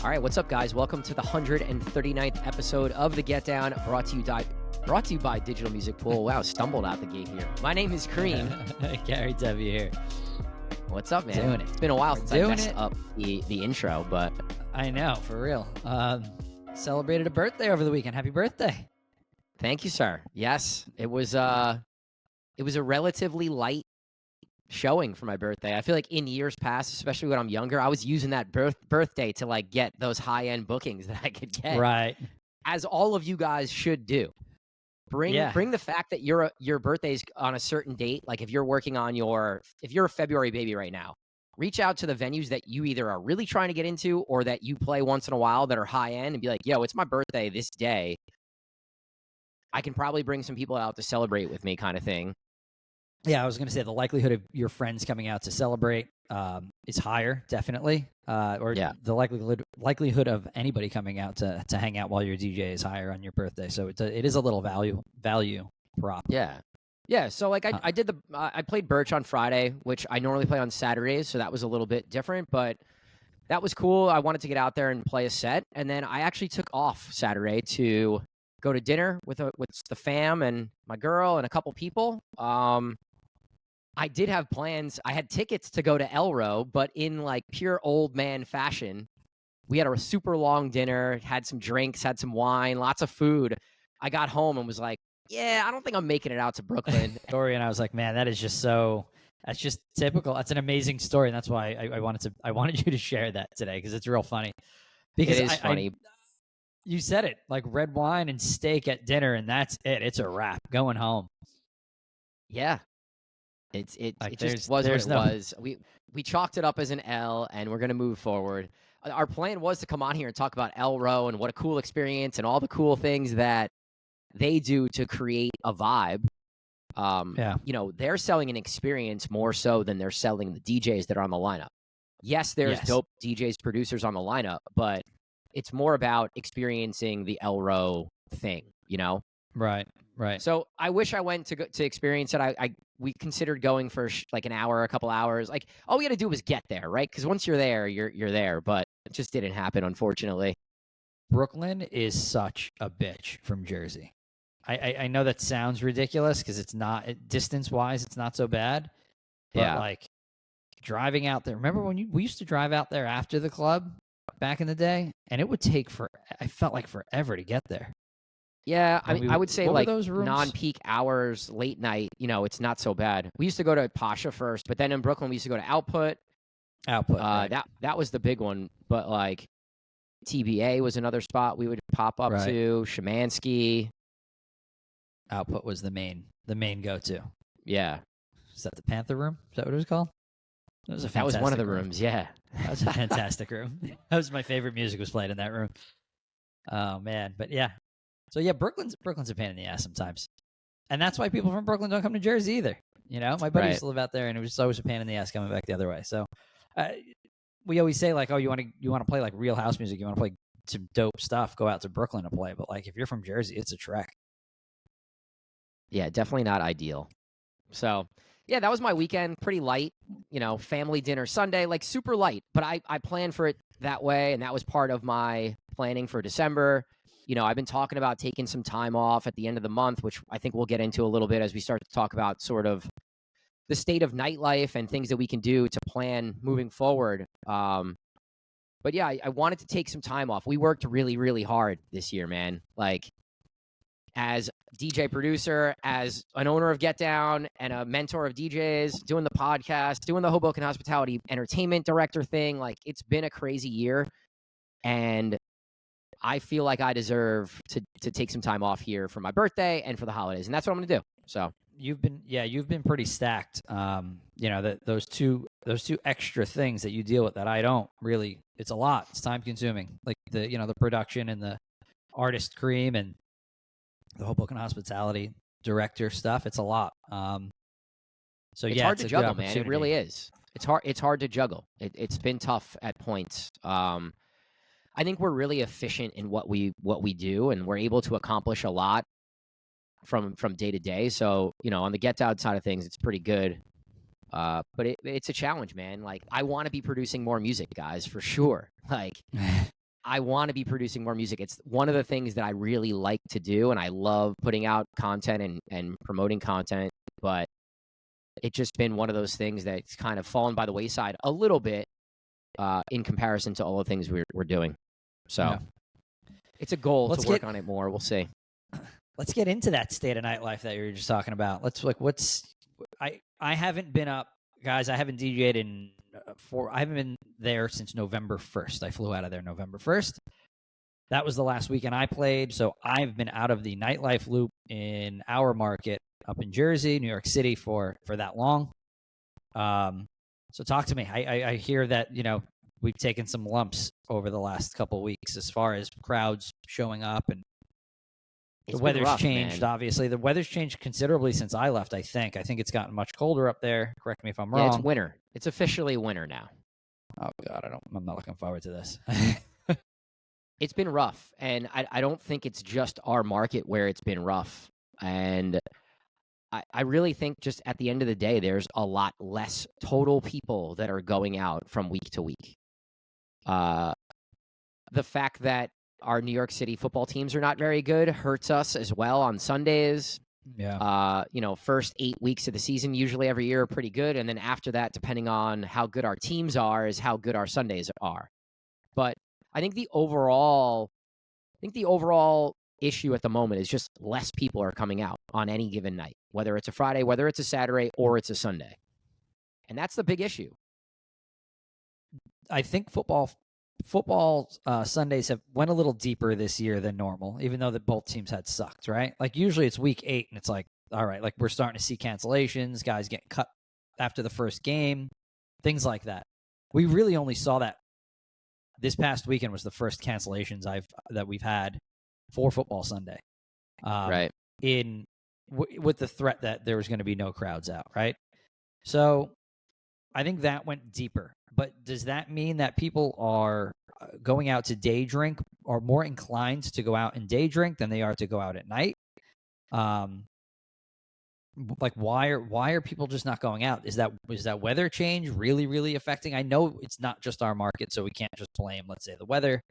All right, what's up, guys? Welcome to the 139th episode of the Get Down, brought to you by Digital Music Pool. Wow, stumbled out the gate here. My name is Cream. Gary W here. What's up, man? Doing it. It's been a while since I messed up the intro, but I know, for real. Celebrated a birthday over the weekend. Happy birthday. Thank you, sir. Yes, it was a relatively light showing for my birthday. I feel like in years past, especially when I'm younger, I was using that birthday to like get those high-end bookings that I could get. Right. As all of you guys should do. Bring the fact that your birthday's on a certain date. Like if you're working on if you're a February baby right now, reach out to the venues that you either are really trying to get into or that you play once in a while that are high end and be like, yo, it's my birthday this day. I can probably bring some people out to celebrate with me, kind of thing. Yeah, I was going to say the likelihood of your friends coming out to celebrate is higher, definitely. The likelihood of anybody coming out to hang out while you're a DJ is higher on your birthday. So it is a little value prop. Yeah. So like I played Birch on Friday, which I normally play on Saturdays, so that was a little bit different, but that was cool. I wanted to get out there and play a set, and then I actually took off Saturday to go to dinner with the fam and my girl and a couple people. I did have plans. I had tickets to go to Elro, but in like pure old man fashion, we had a super long dinner, had some drinks, had some wine, lots of food. I got home and was like, yeah, I don't think I'm making it out to Brooklyn. Story, and I was like, man, that's just typical. That's an amazing story, and that's why I wanted you to share that today because it's real funny. Because it is funny. You said it, like red wine and steak at dinner, and that's it. It's a wrap. Going home. Yeah. It just was what it was. We chalked it up as an L, and we're going to move forward. Our plan was to come on here and talk about Elro and what a cool experience and all the cool things that they do to create a vibe. You know, they're selling an experience more so than they're selling the DJs that are on the lineup. Yes, there's dope DJs, producers on the lineup, but it's more about experiencing the Elro thing, you know? Right. So I wish I went to experience it. We considered going for like an hour, a couple hours. Like all we had to do was get there, right? Because once you're there, you're there. But it just didn't happen, unfortunately. Brooklyn is such a bitch from Jersey. I know that sounds ridiculous because it's not distance-wise, it's not so bad. But like driving out there. Remember when we used to drive out there after the club back in the day, and it would take I felt like forever to get there. Yeah, I mean, I would say like non-peak hours, late night, you know, it's not so bad. We used to go to Pasha first, but then in Brooklyn, we used to go to Output. Right. That was the big one. But like TBA was another spot we would pop up to. Shemansky. Output was the main go-to. Yeah. Is that the Panther Room? Is that what it was called? That was one of the rooms, yeah. That was a fantastic room. That was my favorite music was played in that room. Oh, man. But yeah. So yeah, Brooklyn's a pain in the ass sometimes, and that's why people from Brooklyn don't come to Jersey either. You know, my buddy used to live out there, and it was always a pain in the ass coming back the other way. So we always say like, oh, you want to play like real house music, you want to play some dope stuff, go out to Brooklyn to play. But like if you're from Jersey, it's a trek. Yeah, definitely not ideal. So yeah, that was my weekend, pretty light. You know, family dinner Sunday, like super light. But I planned for it that way, and that was part of my planning for December. You know, I've been talking about taking some time off at the end of the month, which I think we'll get into a little bit as we start to talk about sort of the state of nightlife and things that we can do to plan moving forward. But yeah, I wanted to take some time off. We worked really, really hard this year, man. Like as DJ producer, as an owner of Get Down and a mentor of DJs, doing the podcast, doing the Hoboken Hospitality Entertainment Director thing. Like it's been a crazy year, and I feel like I deserve to take some time off here for my birthday and for the holidays, and that's what I'm going to do. So you've been pretty stacked. You know, those two extra things that you deal with that I don't really. It's a lot. It's time consuming. Like the production and the artist cream and the Hoboken Hospitality Director stuff. It's a lot. So it's hard to juggle, man. It really is. It's hard to juggle. It's been tough at points. I think we're really efficient in what we do, and we're able to accomplish a lot from day to day. So, you know, on the Get Down side of things, it's pretty good. But it's a challenge, man. Like I want to be producing more music, guys, for sure. Like I want to be producing more music. It's one of the things that I really like to do, and I love putting out content and promoting content, but it's just been one of those things that's kind of fallen by the wayside a little bit in comparison to all the things we're doing. So it's a goal to work on it more. We'll see. Let's get into that state of nightlife that you were just talking about. I haven't been up, guys. I haven't DJ'd in I haven't been there since November 1st. I flew out of there November 1st. That was the last weekend I played. So I've been out of the nightlife loop in our market up in Jersey, New York City for that long. So talk to me. I hear that, we've taken some lumps over the last couple of weeks as far as crowds showing up, and the weather's changed, man. Obviously. The weather's changed considerably since I left, I think. I think it's gotten much colder up there. Correct me if I'm wrong. Yeah, it's winter. It's officially winter now. Oh, God, I'm not looking forward to this. It's been rough, and I don't think it's just our market where it's been rough. And I really think just at the end of the day, there's a lot less total people that are going out from week to week. The fact that our New York City football teams are not very good hurts us as well on Sundays. Yeah. First 8 weeks of the season, usually every year, are pretty good. And then after that, depending on how good our teams are, is how good our Sundays are. But I think the overall issue at the moment is just less people are coming out on any given night, whether it's a Friday, whether it's a Saturday, or it's a Sunday. And that's the big issue. I think football Sundays have went a little deeper this year than normal, even though that both teams had sucked, right? Like usually it's week 8 and it's like, all right, like we're starting to see cancellations, guys getting cut after the first game, things like that. We really only saw that this past weekend was the first cancellations that we've had for football Sunday. Right. With the threat that there was going to be no crowds out, right? So I think that went deeper. But does that mean that people are going out to day drink, or more inclined to go out and day drink than they are to go out at night? Like why are people just not going out? Is that weather change really, really affecting? I know it's not just our market, so we can't just blame, let's say, the weather.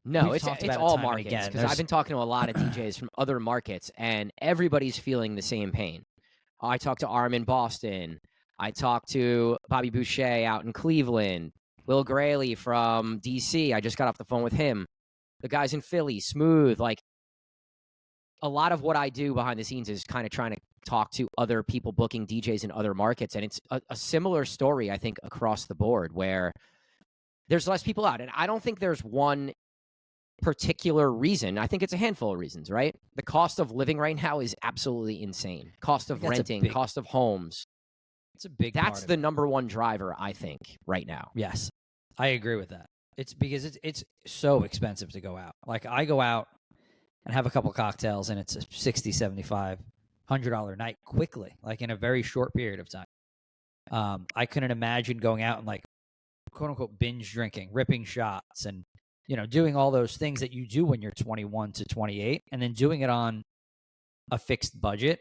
No, it's all markets, because I've been talking to a lot of DJs from other markets, and everybody's feeling the same pain. I talked to Arm in Boston. I talked to Bobby Boucher out in Cleveland, Will Grayley from DC. I just got off the phone with him. The guys in Philly, Smooth. Like, a lot of what I do behind the scenes is kind of trying to talk to other people booking DJs in other markets. And it's a similar story, I think, across the board, where there's less people out. And I don't think there's one particular reason. I think it's a handful of reasons, right? The cost of living right now is absolutely insane. Cost of renting, cost of homes. It's a big That's the number one driver, I think, right now. Yes, I agree with that. It's because it's so expensive to go out. Like, I go out and have a couple cocktails, and it's a $60, $75, $100 night quickly, like in a very short period of time. I couldn't imagine going out and, like, quote unquote binge drinking, ripping shots, and doing all those things that you do when you're 21 to 28, and then doing it on a fixed budget,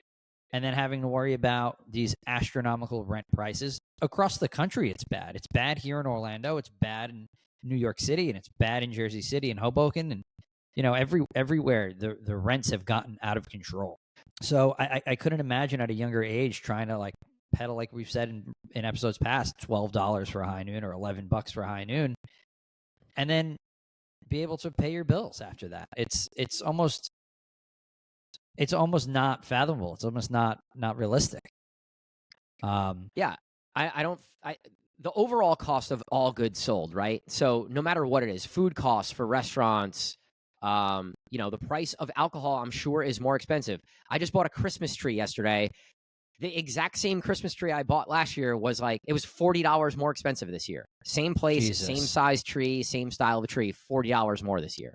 and then having to worry about these astronomical rent prices. Across the country, it's bad. It's bad here in Orlando. It's bad in New York City, and it's bad in Jersey City and Hoboken. And, everywhere the rents have gotten out of control. So I couldn't imagine at a younger age trying to, like, pedal, like we've said in episodes past, $12 for a high noon or $11 for a high noon, and then be able to pay your bills after that. It's almost not fathomable. It's almost not realistic. Yeah, the overall cost of all goods sold, right? So no matter what it is, food costs for restaurants, the price of alcohol, I'm sure, is more expensive. I just bought a Christmas tree yesterday. The exact same Christmas tree I bought last year was it was $40 more expensive this year. Same place, Jesus. Same size tree, same style of tree, $40 more this year.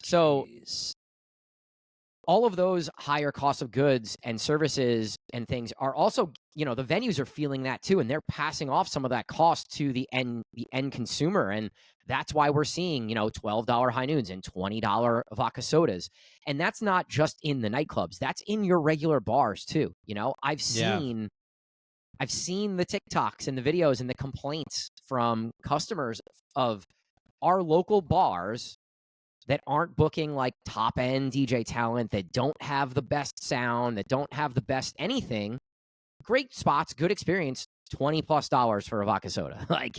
So all of those higher costs of goods and services and things are also, the venues are feeling that too, and they're passing off some of that cost to the end consumer. And that's why we're seeing, $12 high noons and $20 vodka sodas. And that's not just in the nightclubs. That's in your regular bars too. I've seen the TikToks and the videos and the complaints from customers of are local bars that aren't booking like top end DJ talent, that don't have the best sound, that don't have the best anything. Great spots, good experience, $20+ for a vodka soda. Like,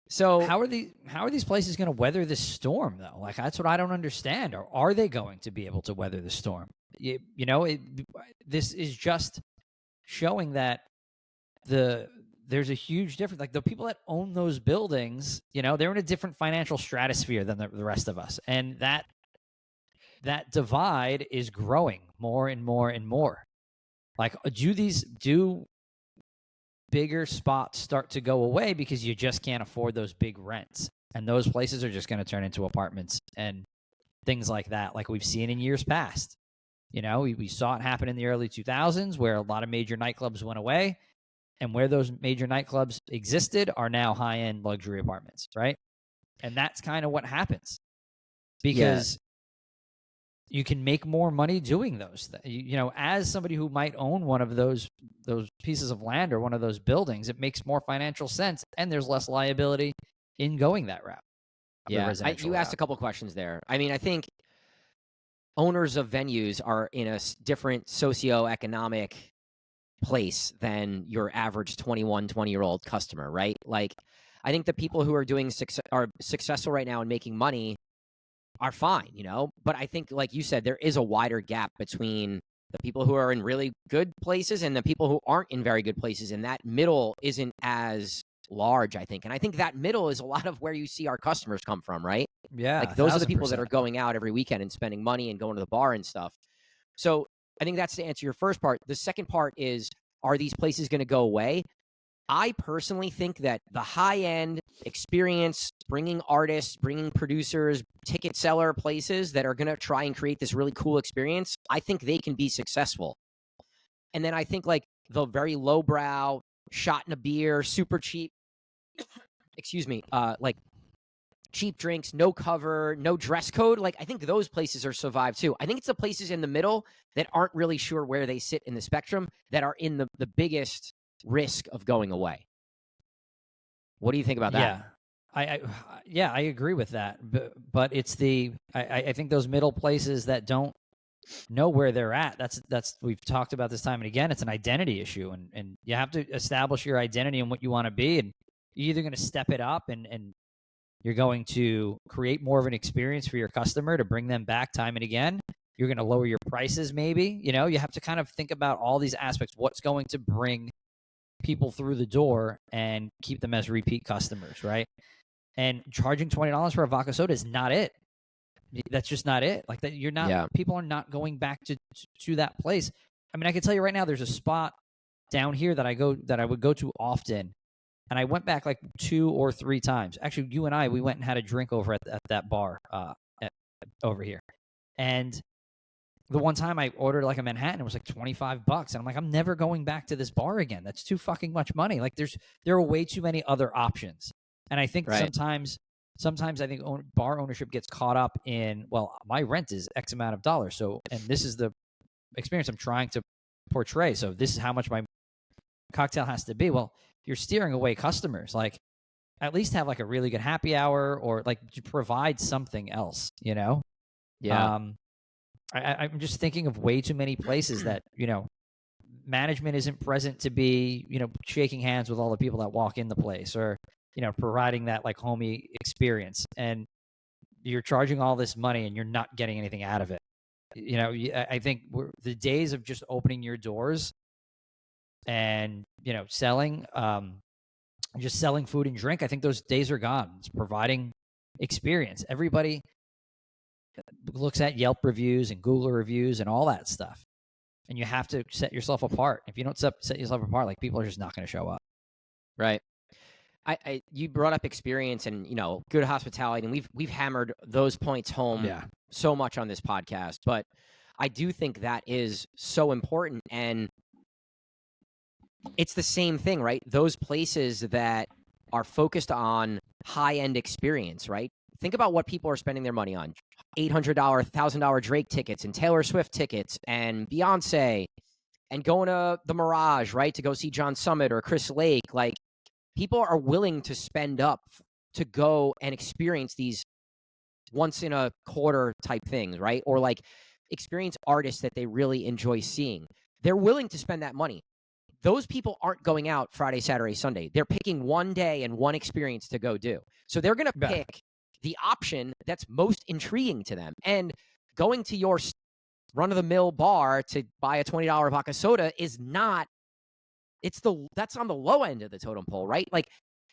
so how are these places going to weather this storm though? Like, that's what I don't understand. Or are they going to be able to weather the storm? This is just showing that there's a huge difference. Like, the people that own those buildings, they're in a different financial stratosphere than the rest of us, and that divide is growing more and more and more. Like, do bigger spots start to go away because you just can't afford those big rents, and those places are just going to turn into apartments and things like that, like we've seen in years past. We saw it happen in the early 2000s, where a lot of major nightclubs went away, and where those major nightclubs existed are now high-end luxury apartments, right? And that's kind of what happens, because you can make more money doing those. As somebody who might own one of those pieces of land or one of those buildings, it makes more financial sense, and there's less liability in going that route. Yeah, you asked a couple questions there. I mean, I think owners of venues are in a different socioeconomic place than your average 21, 20-year-old customer, right? Like, I think the people who are are successful right now and making money are fine, but I think, like you said, there is a wider gap between the people who are in really good places and the people who aren't in very good places, and that middle isn't as large, I think. And I think that middle is a lot of where you see our customers come from, right? Yeah, like, those are the people that are going out every weekend and spending money and going to the bar and stuff. So I think that's to answer your first part. The second part is, are these places going to go away? I personally think that the high-end experience, bringing artists, bringing producers, ticket seller places that are going to try and create this really cool experience, I think they can be successful. And then I think, like, the very lowbrow, shot in a beer, super cheap, like cheap drinks, no cover, no dress code, like, I think those places are survive too. I think it's the places in the middle that aren't really sure where they sit in the spectrum that are in the biggest risk of going away. What do you think about that? I agree with that, but it's I think those middle places that don't know where they're at. That's we've talked about this time and again. It's an identity issue, and you have to establish your identity and what you want to be, and you're either going to step it up and you're going to create more of an experience for your customer to bring them back time and again. You're going to lower your prices, maybe. You have to kind of think about all these aspects. What's going to bring people through the door and keep them as repeat customers, right? And charging $20 for a vodka soda is not it. That's just not it. Like, that, you're not. Yeah. People are not going back to that place. I mean, I can tell you right now, there's a spot down here that I would go to often, and I went back like 2 or 3 times. Actually, you and we went and had a drink over at that bar over here, and the one time I ordered like a Manhattan, it was like $25, and I'm like, I'm never going back to this bar again. That's too fucking much money. Like, there are way too many other options, and I think sometimes I think bar ownership gets caught up in, well, my rent is X amount of dollars, so, and this is the experience I'm trying to portray, so this is how much my cocktail has to be. Well, you're steering away customers. Like, at least have like a really good happy hour, or like provide something else. Yeah. I'm just thinking of way too many places that, management isn't present to be, shaking hands with all the people that walk in the place, or, providing that like homey experience. And you're charging all this money and you're not getting anything out of it. I think the days of just opening your doors and, selling, just selling food and drink, I think those days are gone. It's providing experience. Everybody looks at Yelp reviews and Google reviews and all that stuff, and you have to set yourself apart. If you don't set yourself apart, like, people are just not going to show up. Right. You brought up experience and, good hospitality, and we've hammered those points home so much on this podcast, but I do think that is so important. And it's the same thing, right? Those places that are focused on high-end experience, right? Think about what people are spending their money on. $800, $1,000 Drake tickets and Taylor Swift tickets and Beyonce, and going to the Mirage, right, to go see John Summit or Chris Lake. Like, people are willing to spend up to go and experience these once in a quarter type things, right? Or like experience artists that they really enjoy seeing. They're willing to spend that money. Those people aren't going out Friday, Saturday, Sunday. They're picking one day and one experience to go do. So they're going to pick the option that's most intriguing to them. And going to your run-of-the-mill bar to buy a $20 vodka soda is not, that's on the low end of the totem pole, right? Like,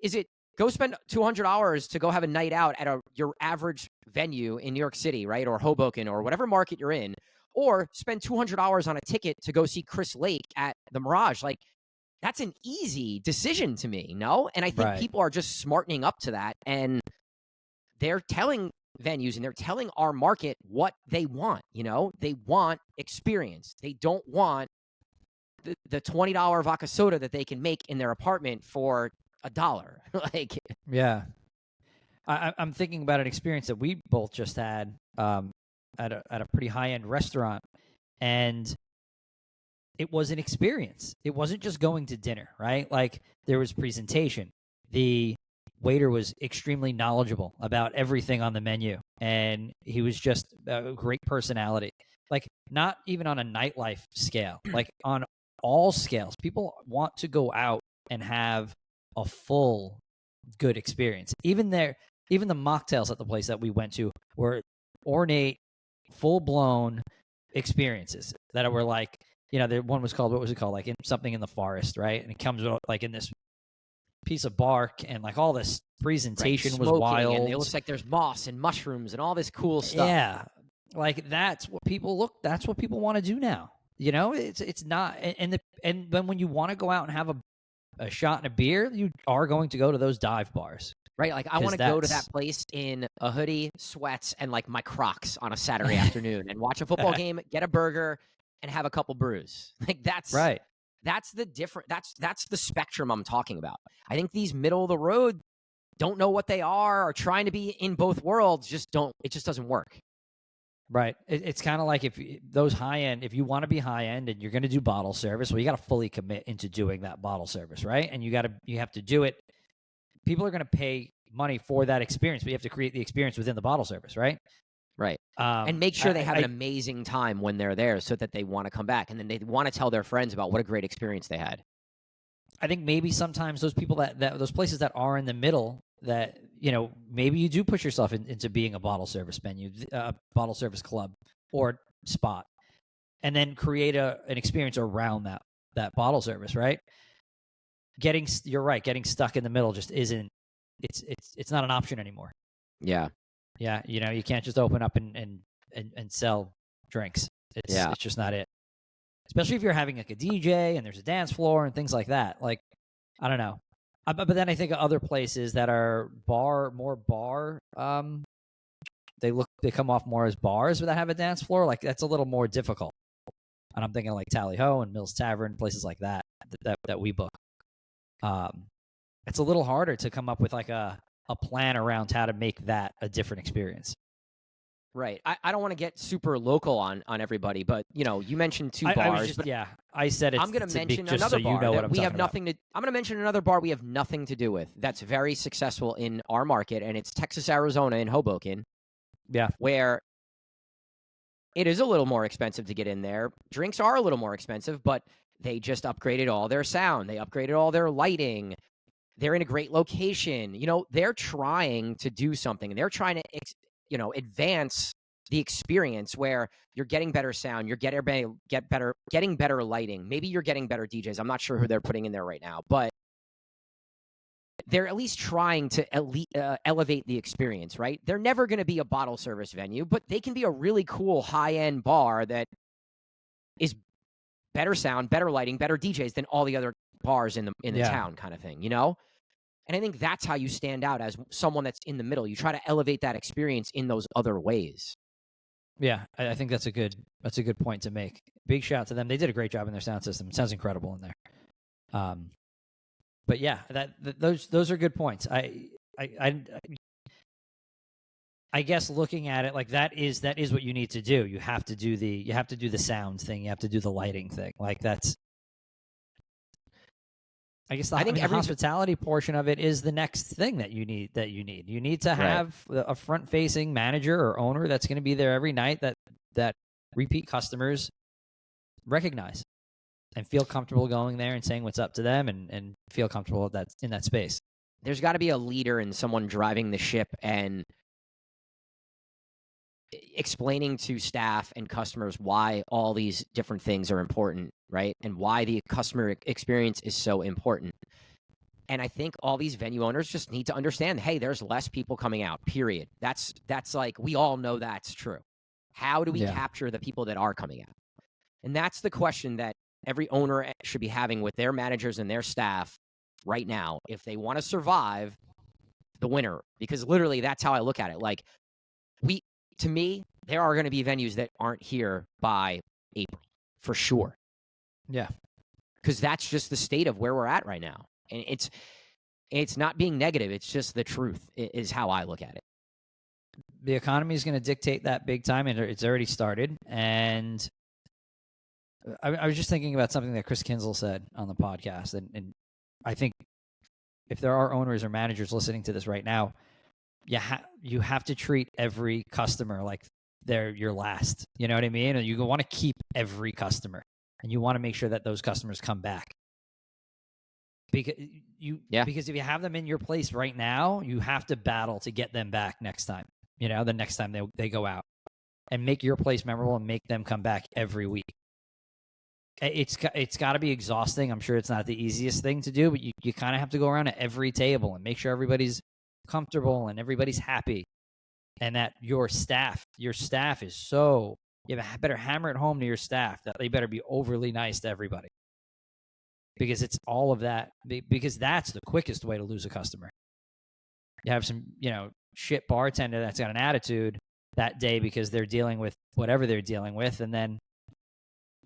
is it go spend $200 to go have a night out at your average venue in New York City, right? Or Hoboken or whatever market you're in, or spend $200 on a ticket to go see Chris Lake at the Mirage. Like, that's an easy decision to me, no? And I think people are just smartening up to that, and they're telling venues and they're telling our market what they want, you know? They want experience. They don't want the $20 vodka soda that they can make in their apartment for $1. Like, yeah. I'm thinking about an experience that we both just had at a pretty high-end restaurant, and it was an experience. It wasn't just going to dinner, right? Like, there was presentation. The waiter was extremely knowledgeable about everything on the menu, and he was just a great personality. Like, not even on a nightlife scale, like on all scales. People want to go out and have a full good experience. Even the mocktails at the place that we went to were ornate, full-blown experiences that were like, you know, the one was called, what was it called? Like something in the forest, right? And it comes like in this piece of bark, and like all this presentation was wild. And it looks like there's moss and mushrooms and all this cool stuff. Yeah. Like, that's what people want to do now. You know, it's not, and then when you want to go out and have a shot and a beer, you are going to go to those dive bars. Right, like I want to go to that place in a hoodie, sweats, and like my Crocs on a Saturday afternoon and watch a football game, get a burger, and have a couple brews. Like, that's right. That's the different. That's the spectrum I'm talking about. I think these middle of the road don't know what they are trying to be in both worlds. It just doesn't work. Right. It's kind of like if those high end, if you want to be high end and you're going to do bottle service, well, you got to fully commit into doing that bottle service, right? And you have to do it. People are going to pay money for that experience, but you have to create the experience within the bottle service, right? Right. And make sure they have an amazing time when they're there so that they want to come back. And then they want to tell their friends about what a great experience they had. I think maybe sometimes those people that those places that are in the middle, that, you know, maybe you do push yourself into being a bottle service venue, a bottle service club or spot, and then create an experience around that bottle service, right? You're right. Getting stuck in the middle just isn't. It's not an option anymore. Yeah. Yeah. You know, you can't just open up and sell drinks. It's just not it. Especially if you're having like a DJ and there's a dance floor and things like that. Like, I don't know. But then I think of other places that are more bar. They come off more as bars, but that have a dance floor. Like, that's a little more difficult. And I'm thinking like Tally Ho and Mills Tavern, places like that we book. It's a little harder to come up with like a plan around how to make that a different experience. Right. I don't want to get super local on everybody, but, you know, you mentioned two bars. I said it. I'm going to mention another bar that we have nothing to. I'm going to mention another bar we have nothing to do with. That's very successful in our market, and it's Texas, Arizona, in Hoboken. Yeah. Where it is a little more expensive to get in there. Drinks are a little more expensive, but they just upgraded all their sound. They upgraded all their lighting. They're in a great location. You know, they're trying to do something. They're trying to advance the experience where you're getting better sound, you're getting better lighting. Maybe you're getting better DJs. I'm not sure who they're putting in there right now, but they're at least trying to elevate the experience, right? They're never going to be a bottle service venue, but they can be a really cool high-end bar that is better sound, better lighting, better DJs than all the other bars in the town, kind of thing, you know? And I think that's how you stand out as someone that's in the middle. You try to elevate that experience in those other ways. Yeah, I think that's a good point to make. Big shout out to them. They did a great job in their sound system. It sounds incredible in there. But yeah, those are good points. I guess looking at it like that is what you need to do. You have to do the sound thing. You have to do the lighting thing. Like, that's I guess I think the hospitality portion of it is the next thing that you need. You need to have a front-facing manager or owner that's going to be there every night that repeat customers recognize and feel comfortable going there and saying what's up to them and feel comfortable in that space. There's got to be a leader and someone driving the ship and explaining to staff and customers why all these different things are important, right? And why the customer experience is so important. And I think all these venue owners just need to understand, hey, there's less people coming out, period. That's like, we all know that's true. How do we capture the people that are coming out? And that's the question that every owner should be having with their managers and their staff right now, if they want to survive the winter. Because literally, that's how I look at it. Like, to me, there are going to be venues that aren't here by April, for sure. Yeah. Because that's just the state of where we're at right now. And it's not being negative. It's just the truth is how I look at it. The economy is going to dictate that big time, and it's already started. And I was just thinking about something that Chris Kinzel said on the podcast. And I think if there are owners or managers listening to this right now, you have to treat every customer like they're your last. You know what I mean? And you want to keep every customer, and you want to make sure that those customers come back. Because if you have them in your place right now, you have to battle to get them back next time. You know, the next time they go out, and make your place memorable and make them come back every week. It's got to be exhausting. I'm sure it's not the easiest thing to do, but you kind of have to go around at every table and make sure everybody's comfortable and everybody's happy, and that your staff is so, you better hammer it home to your staff that they better be overly nice to everybody, because it's all of that, because that's the quickest way to lose a customer. You have some, shit bartender that's got an attitude that day because they're dealing with whatever they're dealing with, and then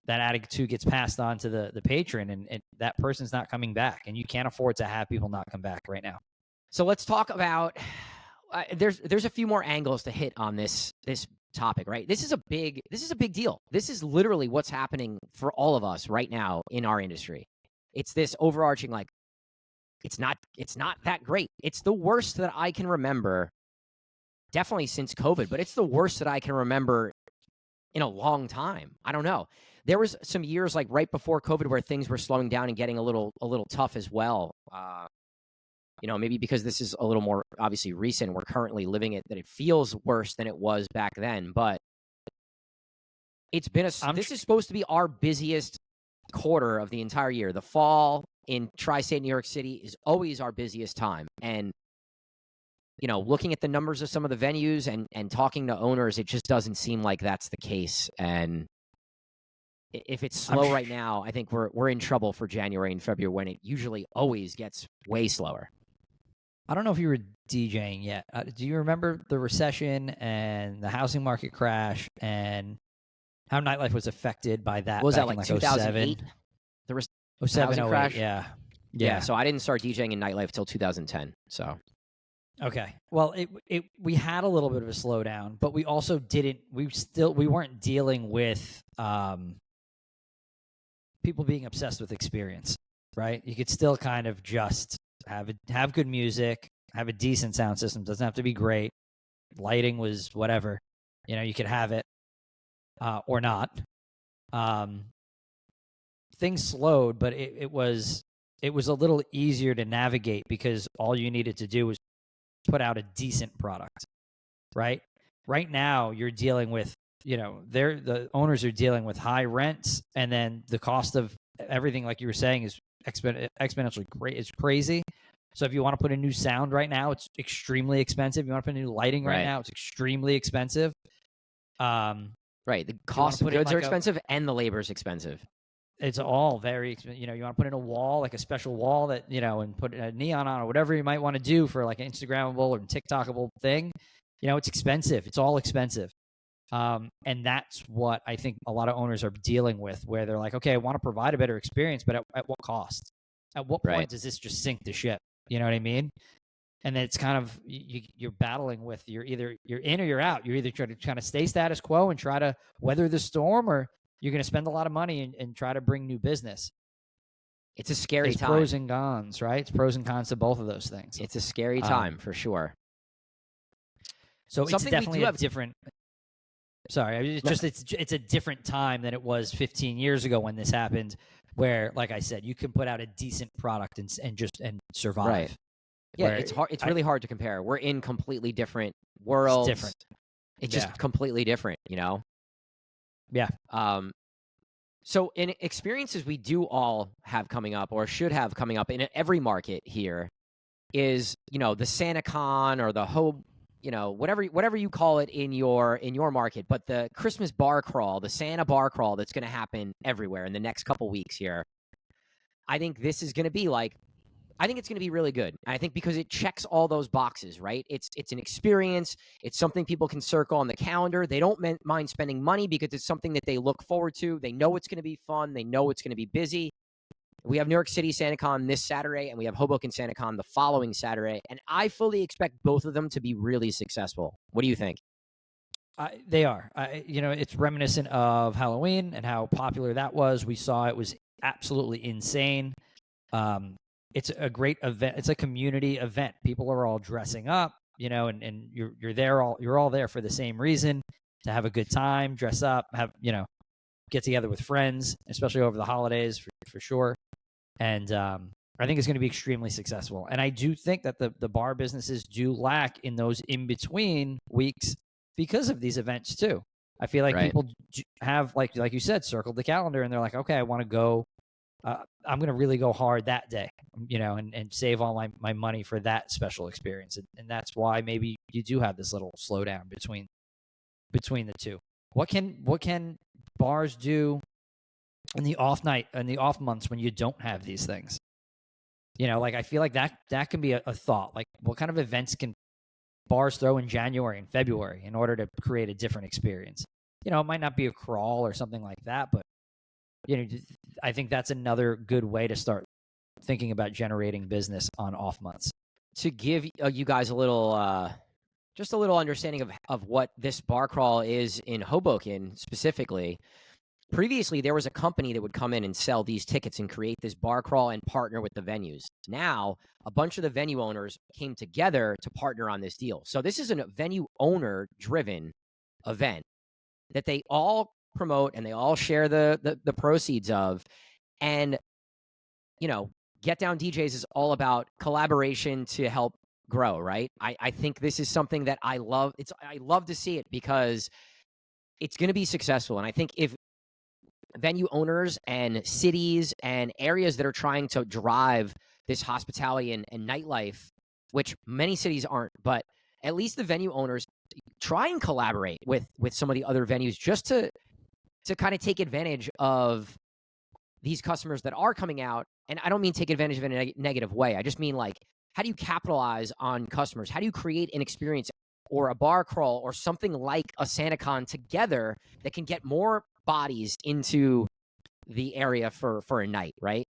that attitude gets passed on to the patron, and that person's not coming back, and you can't afford to have people not come back right now. So let's talk about, there's a few more angles to hit on this topic, right? This is a big deal. This is literally what's happening for all of us right now in our industry. It's this overarching, like, it's not that great. It's the worst that I can remember, definitely since COVID, but it's the worst that I can remember in a long time. I don't know. There was some years like right before COVID where things were slowing down and getting a little tough as well. Maybe because this is a little more obviously recent, we're currently living it, that it feels worse than it was back then. But it's been this is supposed to be our busiest quarter of the entire year. The fall in tri-state New York City is always our busiest time. And, looking at the numbers of some of the venues and talking to owners, it just doesn't seem like that's the case. And if it's slow right now, I think we're in trouble for January and February, when it usually always gets way slower. I don't know if you were DJing yet. Do you remember the recession and the housing market crash and how nightlife was affected by that? What was back that, like 2008? There was 07, housing crash? Yeah. So I didn't start DJing in nightlife till 2010. So. Okay. Well, we had a little bit of a slowdown, but we also didn't. We weren't dealing with people being obsessed with experience, right? You could still kind of just have good music, have a decent sound system. Doesn't have to be great. Lighting was whatever, you could have it or not. Things slowed, but it was a little easier to navigate because all you needed to do was put out a decent product, right? Right now, you're dealing with, the owners are dealing with high rents, and then the cost of everything, like you were saying, is exponentially great. It's crazy. So if you want to put a new sound right now, it's extremely expensive. You want to put a new lighting right now, it's extremely expensive. Right. The cost of goods are expensive, and the labor is expensive. It's all very expensive. You want to put in a wall, like a special wall that, and put a neon on, or whatever you might want to do for like an Instagrammable or TikTokable thing. It's expensive. It's all expensive. And that's what I think a lot of owners are dealing with, where they're like, okay, I want to provide a better experience, but at what cost? At what point does this just sink the ship? You know what I mean? And then it's kind of, you're battling with, you're in or you're out. You're either trying to kind of stay status quo and try to weather the storm, or you're going to spend a lot of money and try to bring new business. It's a scary It's time. pros and cons, right? It's pros and cons to both of those things. It's a scary time for sure. So Something it's definitely we do a different. Sorry, it's just it's a different time than it was 15 years ago when this happened. Where, like I said, you can put out a decent product and survive. Right. Yeah, Where it's hard. It's really hard to compare. We're in completely different worlds. It's different. It's just completely different, you know? Yeah. So in experiences we do all have coming up or should have coming up in every market here is, you know, the SantaCon or the you know, whatever you call it in your market, but the Christmas bar crawl, the Santa bar crawl that's going to happen everywhere in the next couple weeks here. I think this is going to be like, I think it's going to be really good. I think because it checks all those boxes, right? It's an experience. It's something people can circle on the calendar. They don't mind spending money because it's something that they look forward to. They know it's going to be fun. They know it's going to be busy. We have New York City SantaCon this Saturday, and we have Hoboken SantaCon the following Saturday. And I fully expect both of them to be really successful. What do you think? They are. You know, it's reminiscent of Halloween and how popular that was. We saw it was absolutely insane. It's a great event. It's a community event. People are all dressing up, you know, and you're all there for the same reason, to have a good time, dress up, get together with friends, especially over the holidays for sure. And I think it's going to be extremely successful. And I do think that the bar businesses do lack in those in between weeks because of these events too. I feel like people have, like you said, circled the calendar and they're like, okay, I want to go. I'm going to really go hard that day, you know, and save all my money for that special experience. And that's why maybe you do have this little slowdown between the two. What can bars do in the off night and the off months when you don't have these things? You know, like I feel like that can be a thought. Like, what kind of events can bars throw in January and February in order to create a different experience? You know, it might not be a crawl or something like that, but you know, I think that's another good way to start thinking about generating business on off months. To give you guys a little, just a little understanding of what this bar crawl is in Hoboken specifically. Previously, there was a company that would come in and sell these tickets and create this bar crawl and partner with the venues. Now, a bunch of the venue owners came together to partner on this deal. So this is a venue owner-driven event that they all promote and they all share the proceeds of. And, you know, Get Down DJs is all about collaboration to help grow, right? I think this is something that I love. I love to see it because it's going to be successful. And I think if venue owners and cities and areas that are trying to drive this hospitality and nightlife, which many cities aren't, but at least the venue owners try and collaborate with some of the other venues just to kind of take advantage of these customers that are coming out. And I don't mean take advantage of it in a negative way. I just mean, like, how do you capitalize on customers? How do you create an experience or a bar crawl or something like a SantaCon together that can get more bodies into the area for a night, right?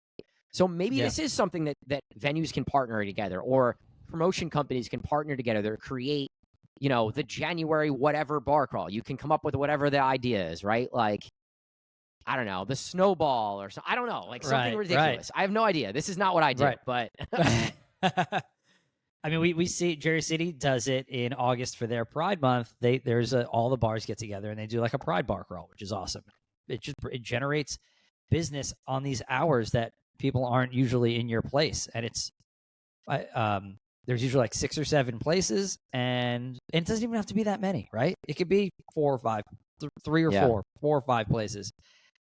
So maybe this is something that venues can partner together, or promotion companies can partner together to create, you know, the January whatever bar crawl. You can come up with whatever the idea is, right? Like, I don't know, the snowball or something. I don't know, like something ridiculous. I have no idea. This is not what I do, but I mean, we see Jersey City does it in August for their Pride Month. There's all the bars get together and they do like a Pride bar crawl, which is awesome. It generates business on these hours that people aren't usually in your place, and there's usually like 6 or 7 places, and it doesn't even have to be that many, right? It could be 4 or 5, 3 or 4 or 5 places.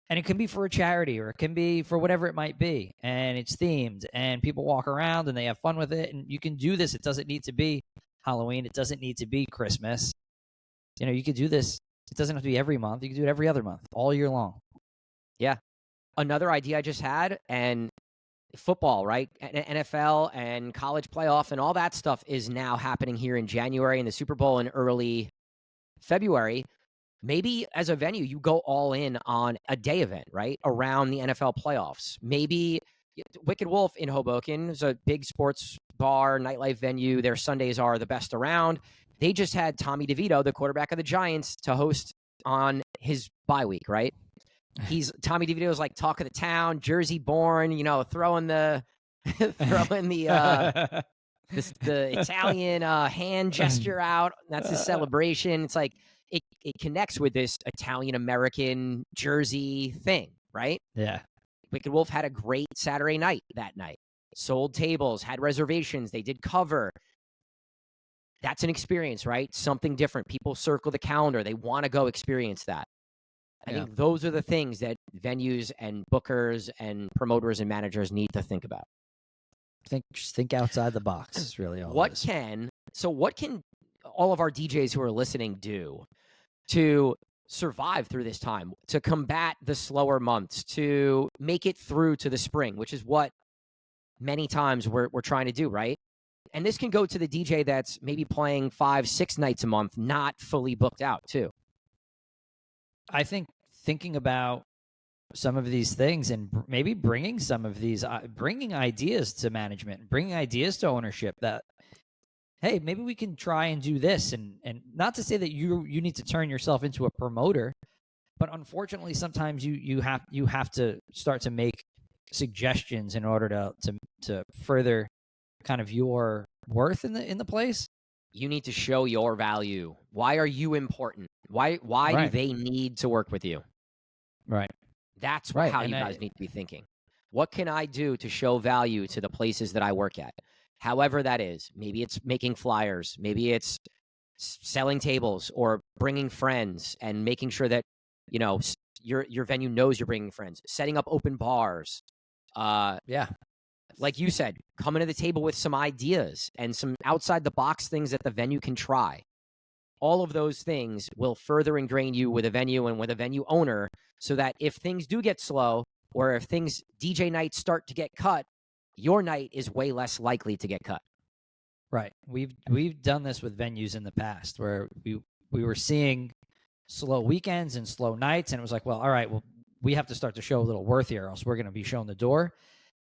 And it can be for a charity, or it can be for whatever it might be. And it's themed, and people walk around and they have fun with it. And you can do this. It doesn't need to be Halloween. It doesn't need to be Christmas. You know, you could do this. It doesn't have to be every month. You can do it every other month, all year long. Yeah. Another idea I just had, and football, right? NFL and college playoff and all that stuff is now happening here in January, and the Super Bowl in early February. Maybe as a venue, you go all in on a day event, right, around the NFL playoffs. Maybe Wicked Wolf in Hoboken is a big sports bar, nightlife venue. Their Sundays are the best around. They just had Tommy DeVito, the quarterback of the Giants, to host on his bye week, right? Tommy DeVito is like talk of the town, Jersey born, you know, throwing the throwing the Italian hand gesture out. That's his celebration. It's like it connects with this Italian American Jersey thing, right? Yeah. Wicked Wolf had a great Saturday night that night. Sold tables, had reservations, they did cover. That's an experience, right? Something different. People circle the calendar. They want to go experience that. I think those are the things that venues and bookers and promoters and managers need to think about. Just think outside the box is really all what can all of our DJs who are listening do to survive through this time, to combat the slower months, to make it through to the spring, which is what many times we're trying to do, right? And this can go to the DJ that's maybe playing 5-6 nights a month, not fully booked out too. I think thinking about some of these things and maybe bringing some of these, bringing ideas to management, bringing ideas to ownership that, hey, maybe we can try and do this. And not to say that you need to turn yourself into a promoter, but unfortunately, sometimes you have to start to make suggestions in order to further kind of your worth in the place. You need to show your value. Why are you important? Why do they need to work with you? Right. That's how you guys need to be thinking. What can I do to show value to the places that I work at? However that is. Maybe it's making flyers. Maybe it's selling tables or bringing friends and making sure that, you know, your venue knows you're bringing friends. Setting up open bars. Like you said, coming to the table with some ideas and some outside the box things that the venue can try. All of those things will further ingrain you with a venue and with a venue owner so that if things do get slow or if DJ nights start to get cut, your night is way less likely to get cut. Right. We've done this with venues in the past where we were seeing slow weekends and slow nights, and it was like, well, all right, well, we have to start to show a little worth here, or else we're going to be shown the door.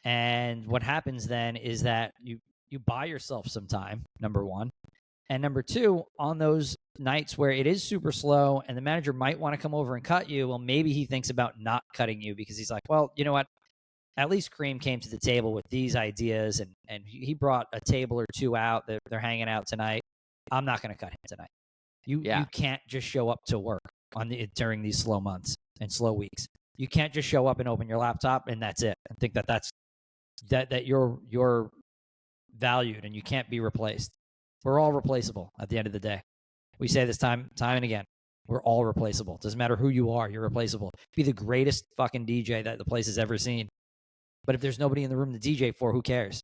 And what happens then is that you buy yourself some time, number one. And number two, on those nights where it is super slow and the manager might want to come over and cut you, well, maybe he thinks about not cutting you because he's like, well, you know what? At least Cream came to the table with these ideas and he brought a table or two out. They're hanging out tonight. I'm not going to cut him tonight. You can't just show up to work during these slow months and slow weeks. You can't just show up and open your laptop and that's it and think that you're valued and you can't be replaced. We're all replaceable at the end of the day. We say this time and again. We're all replaceable. Doesn't matter who you are, you're replaceable. Be the greatest fucking DJ that the place has ever seen. But if there's nobody in the room to DJ for, who cares?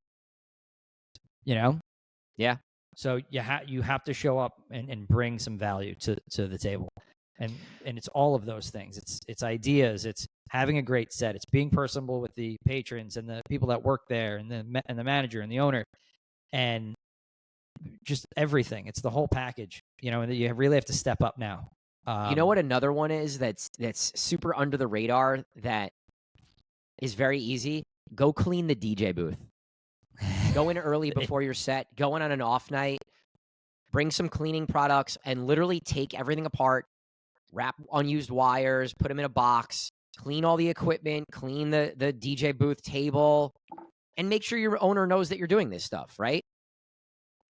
You know? Yeah. So you have to show up and bring some value to the table. And it's all of those things. It's ideas. It's having a great set. It's being personable with the patrons and the people that work there and the manager and the owner. And just everything. It's the whole package, you know, and you really have to step up now. You know what another one is that's super under the radar that is very easy? Go clean the DJ booth. Go in early before your set. Go in on an off night. Bring some cleaning products and literally take everything apart, wrap unused wires, put them in a box, clean all the equipment, clean the DJ booth table, and make sure your owner knows that you're doing this stuff, right?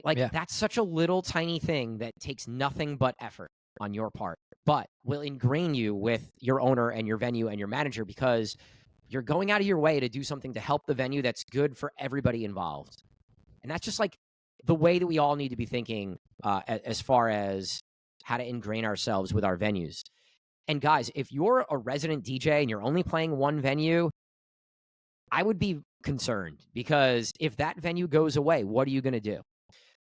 That's such a little tiny thing that takes nothing but effort on your part, but will ingrain you with your owner and your venue and your manager because you're going out of your way to do something to help the venue that's good for everybody involved. And that's just like the way that we all need to be thinking as far as how to ingrain ourselves with our venues. And guys, if you're a resident DJ and you're only playing one venue, I would be concerned because if that venue goes away, what are you going to do?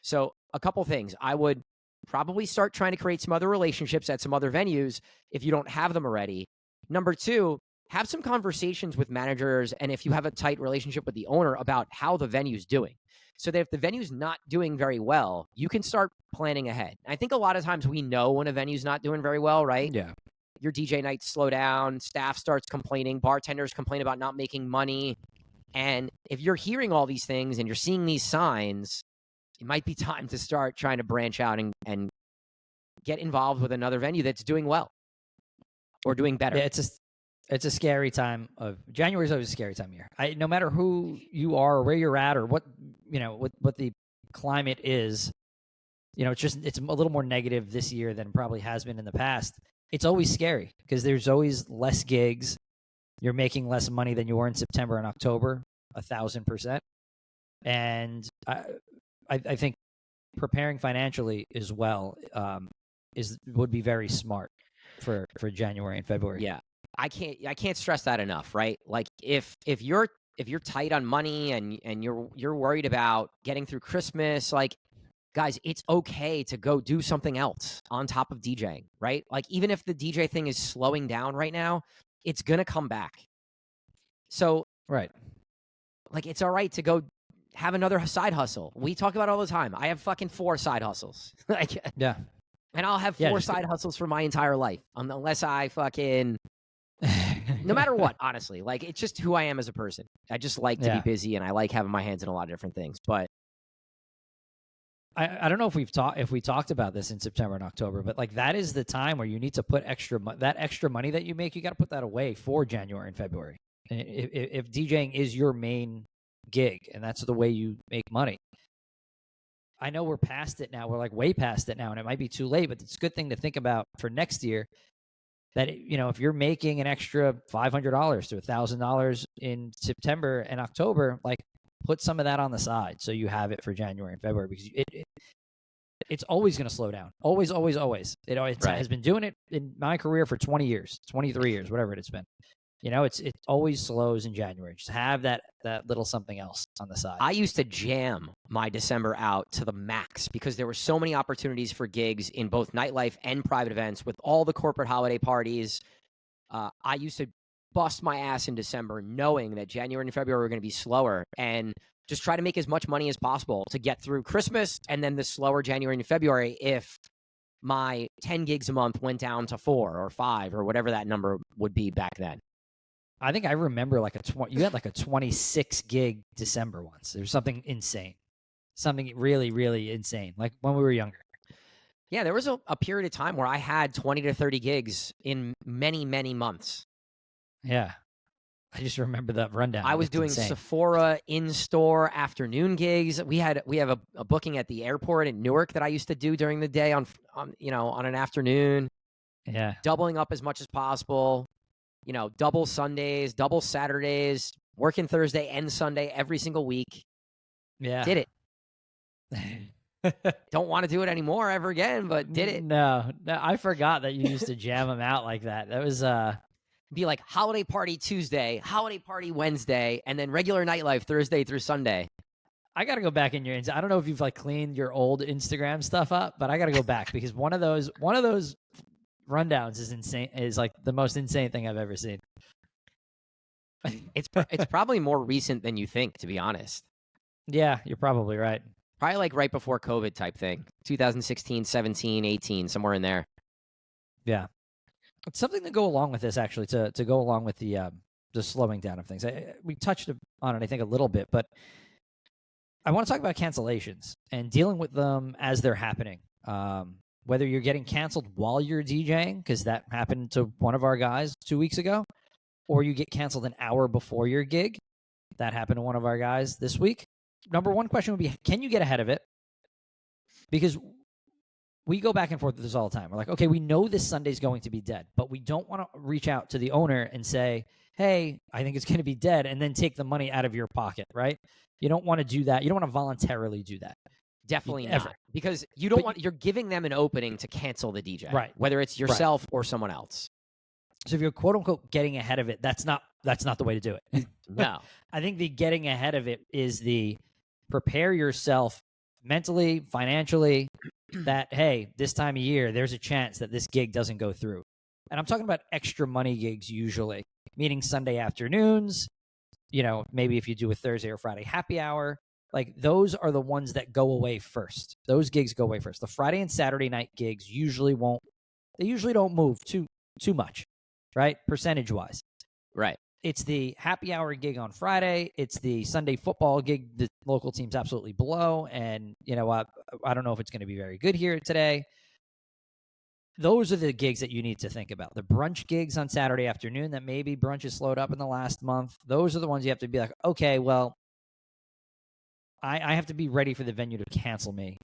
So a couple things. I would probably start trying to create some other relationships at some other venues if you don't have them already. Number two, have some conversations with managers and if you have a tight relationship with the owner about how the venue's doing. So that if the venue's not doing very well, you can start planning ahead. I think a lot of times we know when a venue's not doing very well, right? Yeah. Your DJ nights slow down, staff starts complaining, bartenders complain about not making money. And if you're hearing all these things and you're seeing these signs, it might be time to start trying to branch out and get involved with another venue that's doing well or doing better. Yeah, It's a scary time of January is always a scary time of year. No matter who you are or where you're at or what what the climate is, it's a little more negative this year than probably has been in the past. It's always scary because there's always less gigs. You're making less money than you were in September and October, 1,000%. And I think preparing financially as well would be very smart for January and February. Yeah. I can't stress that enough, right? Like if you're tight on money and you're worried about getting through Christmas, like guys, it's okay to go do something else on top of DJing, right? Like even if the DJ thing is slowing down right now, it's going to come back. So, right. Like it's all right to go have another side hustle. We talk about it all the time. I have fucking 4 side hustles. Like yeah. And I'll have 4 side hustles for my entire life unless I fucking no matter what, honestly. Like it's just who I am as a person. I just like to be busy and I like having my hands in a lot of different things. But I don't know if we talked about this in September and October, but like that is the time where you need to put that extra money that you make, you got to put that away for January and February. If DJing is your main gig and that's the way you make money. I know we're past it now. We're like way past it now, and it might be too late, but it's a good thing to think about for next year that, if you're making an extra $500 to $1,000 in September and October, like put some of that on the side so you have it for January and February, because it's always going to slow down. Always, always, always. It has been doing it in my career for 20 years, 23 years, whatever it's been. It always slows in January. Just have that little something else on the side. I used to jam my December out to the max because there were so many opportunities for gigs in both nightlife and private events with all the corporate holiday parties. I used to bust my ass in December knowing that January and February were going to be slower and just try to make as much money as possible to get through Christmas and then the slower January and February if my 10 gigs a month went down to 4 or 5 or whatever that number would be back then. I think I remember you had like a 26 gig December once. There was something insane, something really, really insane, like when we were younger. Yeah, there was a period of time where I had 20 to 30 gigs in many, many months. Yeah. I just remember that rundown. I was doing Sephora in-store afternoon gigs. We have a booking at the airport in Newark that I used to do during the day on an afternoon. Yeah. Doubling up as much as possible. Double Sundays, double Saturdays, working Thursday and Sunday every single week. Yeah. Did it. Don't want to do it anymore ever again, but did it. No, I forgot that you used to jam them out like that. That was be like holiday party Tuesday, holiday party Wednesday, and then regular nightlife Thursday through Sunday. I got to go back in your I don't know if you've like cleaned your old Instagram stuff up, but I got to go back because one of those rundowns is insane. Is like the most insane thing I've ever seen. It's probably more recent than you think, to be honest. Yeah, you're probably right. Probably like right before COVID type thing. 2016, 17, 18, somewhere in there. Yeah. It's something to go along with this, actually, to go along with the slowing down of things. We touched on it, I think, a little bit, but I want to talk about cancellations and dealing with them as they're happening. Whether you're getting canceled while you're DJing, because that happened to one of our guys 2 weeks ago, or you get canceled an hour before your gig. That happened to one of our guys this week. Number one question would be, can you get ahead of it? Because we go back and forth with this all the time. We're like, okay, we know this Sunday's going to be dead, but we don't want to reach out to the owner and say, hey, I think it's going to be dead, and then take the money out of your pocket, right? You don't want to do that. You don't want to voluntarily do that. Definitely not. Because you're giving them an opening to cancel the DJ. Right. Whether it's yourself or someone else. So if you're quote unquote getting ahead of it, that's not the way to do it. No. I think the getting ahead of it is the prepare yourself mentally, financially, that, hey, this time of year, there's a chance that this gig doesn't go through. And I'm talking about extra money gigs usually, meaning Sunday afternoons, maybe if you do a Thursday or Friday happy hour, like those are the ones that go away first. Those gigs go away first. The Friday and Saturday night gigs usually don't move too much, right? Percentage-wise. Right. It's the happy hour gig on Friday. It's the Sunday football gig the local team's absolutely below. And, I don't know if it's going to be very good here today. those are the gigs that you need to think about. The brunch gigs on Saturday afternoon that maybe brunch has slowed up in the last month. Those are the ones you have to be like, okay, well, I have to be ready for the venue to cancel me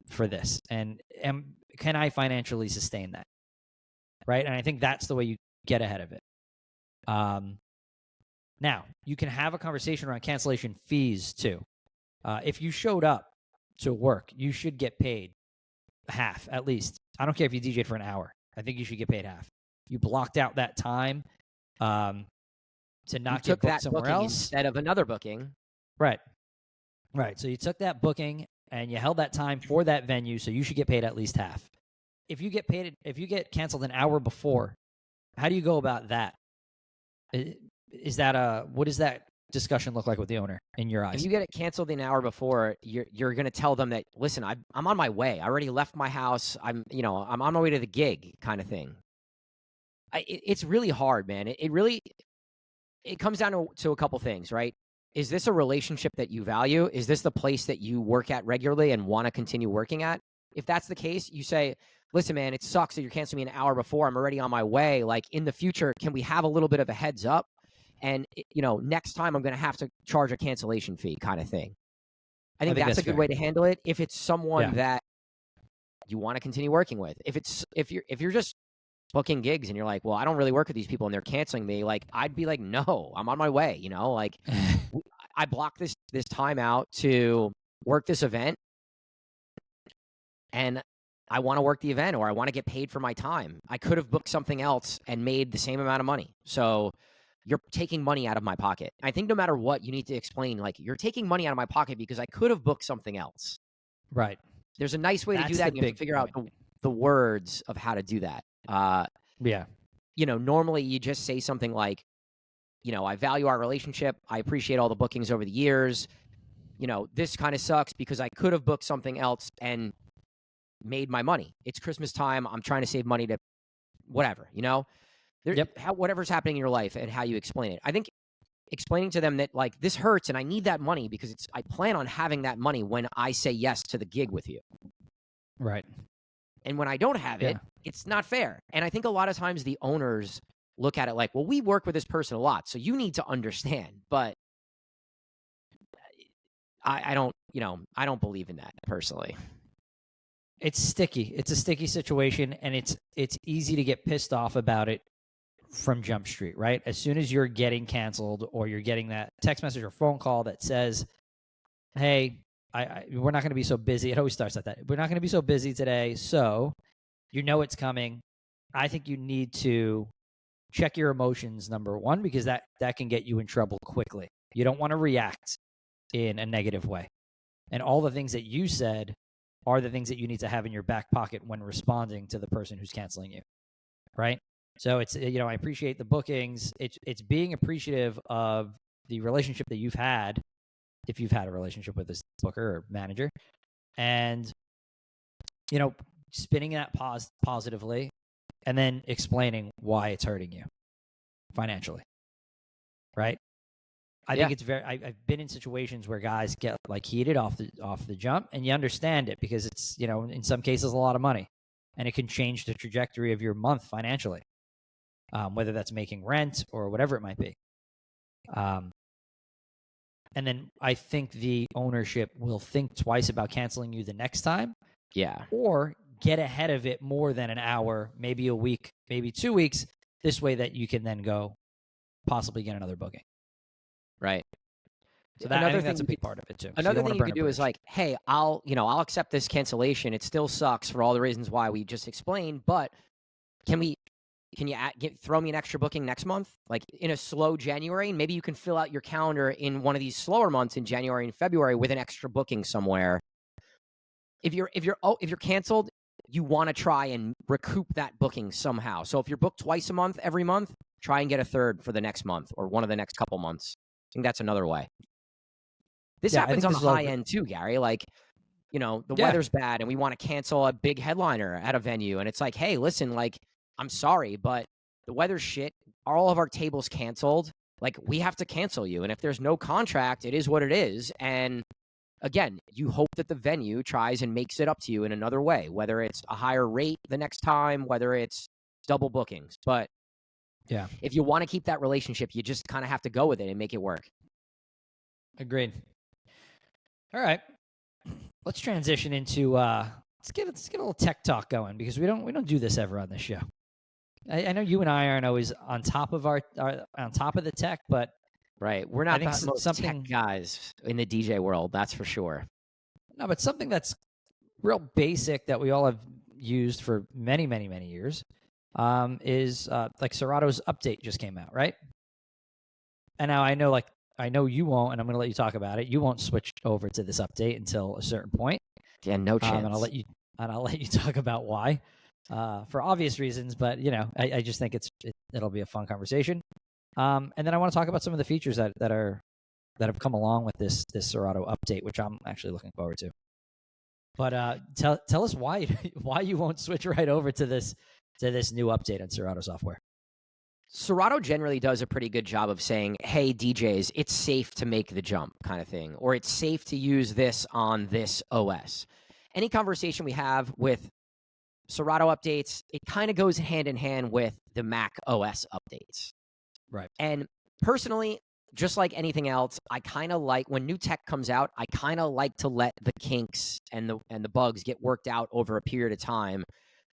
for this. And can I financially sustain that? Right. And I think that's the way you get ahead of it. Now, you can have a conversation around cancellation fees too. If you showed up to work, you should get paid half at least. I don't care if you DJ'd for an hour. I think you should get paid half. You blocked out that time to not get booked somewhere else instead of another booking. Right. So you took that booking and you held that time for that venue, so you should get paid at least half. If you get canceled an hour before, how do you go about that? What does that discussion look like with the owner in your eyes? If you get it canceled an hour before, you're going to tell them that, listen, I'm on my way. I already left my house. I'm on my way to the gig, kind of thing. It's really hard, man. It comes down to a couple things, right? Is this a relationship that you value? Is this the place that you work at regularly and want to continue working at? If that's the case, you say, listen, man, it sucks that you're canceling me an hour before. I'm already on my way. Like, in the future, can we have a little bit of a heads up? And, next time I'm going to have to charge a cancellation fee, kind of thing. I think that's a good way to handle it. If it's someone that you want to continue working with, if you're just booking gigs and you're like, well, I don't really work with these people and they're canceling me, like, I'd be like, no, I'm on my way. Like, I blocked this time out to work this event, and I want to work the event, or I want to get paid for my time. I could have booked something else and made the same amount of money. So you're taking money out of my pocket. I think no matter what, you need to explain, like, you're taking money out of my pocket because I could have booked something else. Right. There's a nice way to do that. And you have to figure out the words of how to do that. Normally you just say something like, I value our relationship. I appreciate all the bookings over the years. This kind of sucks because I could have booked something else and made my money. It's Christmas time. I'm trying to save money to whatever, whatever's happening in your life and how you explain it. I think explaining to them that, like, this hurts and I need that money because I plan on having that money when I say yes to the gig with you. Right. And when I don't have it, it's not fair. And I think a lot of times the owners look at it like, well, we work with this person a lot, so you need to understand. But I don't believe in that personally. It's sticky. It's a sticky situation, and it's easy to get pissed off about it from Jump Street, right? As soon as you're getting canceled or you're getting that text message or phone call that says, hey, we're not going to be so busy. It always starts like that. We're not going to be so busy today, so it's coming. I think you need to check your emotions, number one, because that can get you in trouble quickly. You don't want to react in a negative way. And all the things that you said are the things that you need to have in your back pocket when responding to the person who's canceling you, right? So it's, I appreciate the bookings. It's being appreciative of the relationship that you've had, if you've had a relationship with this booker or manager, and, spinning that positively, and then explaining why it's hurting you financially, right? I think it's I've been in situations where guys get like heated off the jump, and you understand it because it's, in some cases a lot of money, and it can change the trajectory of your month financially, whether that's making rent or whatever it might be. And then I think the ownership will think twice about canceling you the next time. Yeah. Or get ahead of it more than an hour, maybe a week, maybe 2 weeks, this way that you can then go possibly get another booking. Right. So I think that's a big part of it too. Another thing you could do is like, hey, I'll accept this cancellation. It still sucks for all the reasons why we just explained, but can you throw me an extra booking next month? Like in a slow January, and maybe you can fill out your calendar in one of these slower months in January and February with an extra booking somewhere. If you're canceled, you want to try and recoup that booking somehow. So if you're booked twice a month, every month, try and get a third for the next month or one of the next couple months. I think that's another way. This happens on the high end too, Gary. Like, the weather's bad and we want to cancel a big headliner at a venue. And it's like, hey, listen, like, I'm sorry, but the weather's shit. All of our tables canceled. Like, we have to cancel you. And if there's no contract, it is what it is. And again, you hope that the venue tries and makes it up to you in another way, whether it's a higher rate the next time, whether it's double bookings. But Yeah. if you want to keep that relationship, you just kind of have to go with it and make it work. Agreed. All right. Let's transition into let's get a little tech talk going, because we don't do this ever on this show. I know you and I aren't always on top of our on top of the tech, but right, we're not the most tech guys in the DJ world, that's for sure. No, but something that's real basic that we all have used for many, many, many years is like Serato's update just came out, right? And now I know you won't, and I'm going to let you talk about it. You won't switch over to this update until a certain point. Yeah, no chance. And I'll let you talk about why, for obvious reasons. But I just think it'll be a fun conversation. And then I want to talk about some of the features that have come along with this Serato update, which I'm actually looking forward to. But tell us why you won't switch right over to this new update on Serato software. Serato generally does a pretty good job of saying, hey, DJs, it's safe to make the jump kind of thing, or it's safe to use this on this OS. Any conversation we have with Serato updates, it kind of goes hand in hand with the Mac OS updates. Right. And personally, just like anything else, I kind of like when new tech comes out, I kind of like to let the kinks and the bugs get worked out over a period of time